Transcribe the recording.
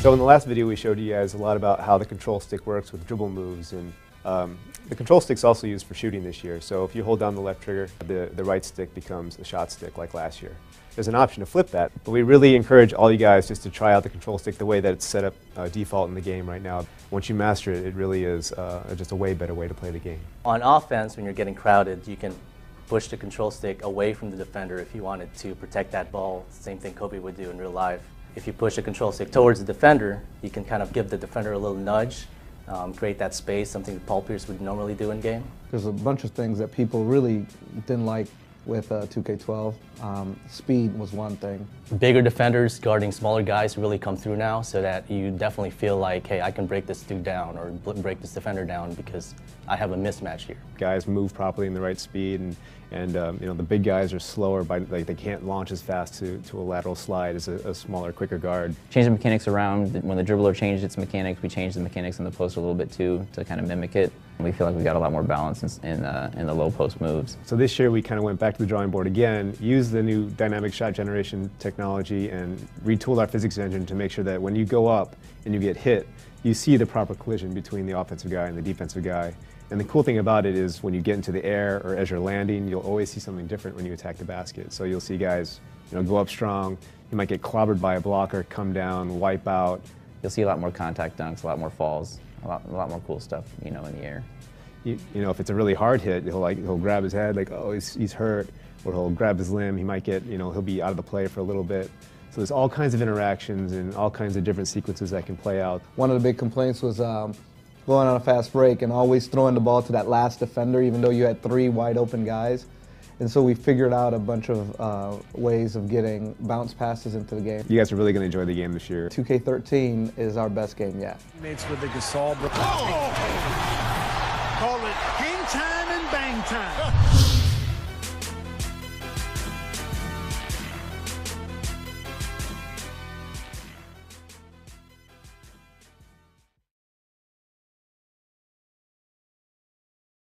So in the last video we showed you guys a lot about how the control stick works with dribble moves, and the control stick's also used for shooting this year. So if you hold down the left trigger, the right stick becomes a shot stick like last year. There's an option to flip that, but we really encourage all you guys just to try out the control stick the way that it's set up default in the game right now. Once you master it, it really is just a way better way to play the game. On offense, when you're getting crowded, you can push the control stick away from the defender if you wanted to protect that ball. Same thing Kobe would do in real life. If you push the control stick towards the defender, you can kind of give the defender a little nudge, create that space, something that Paul Pierce would normally do in game. There's a bunch of things that people really didn't like with 2K12. Speed was one thing. Bigger defenders guarding smaller guys really come through now, so that you definitely feel like, hey, I can break this dude down or break this defender down because I have a mismatch here. Guys move properly in the right speed, and you know, the big guys are slower, like they can't launch as fast to a lateral slide as a smaller, quicker guard. Change the mechanics around. When the dribbler changed its mechanics, we changed the mechanics in the post a little bit too to kind of mimic it. We feel like we got a lot more balance in the low post moves. So this year we kind of went back to the drawing board again, used the new dynamic shot generation technology, and retooled our physics engine to make sure that when you go up and you get hit, you see the proper collision between the offensive guy and the defensive guy. And the cool thing about it is when you get into the air or as you're landing, you'll always see something different when you attack the basket. So you'll see guys, you know, go up strong. You might get clobbered by a blocker, come down, wipe out. You'll see a lot more contact dunks, a lot more falls, a lot more cool stuff, you know, in the air. You know, if it's a really hard hit, he'll grab his head like, oh, he's hurt, or he'll grab his limb. He might get, you know, he'll be out of the play for a little bit. So there's all kinds of interactions and all kinds of different sequences that can play out. One of the big complaints was going on a fast break and always throwing the ball to that last defender, even though you had 3 wide open guys. And so we figured out a bunch of ways of getting bounce passes into the game. You guys are really going to enjoy the game this year. 2K13 is our best game yet. Mates with the Gasol. Oh! Call it hang time and bang time.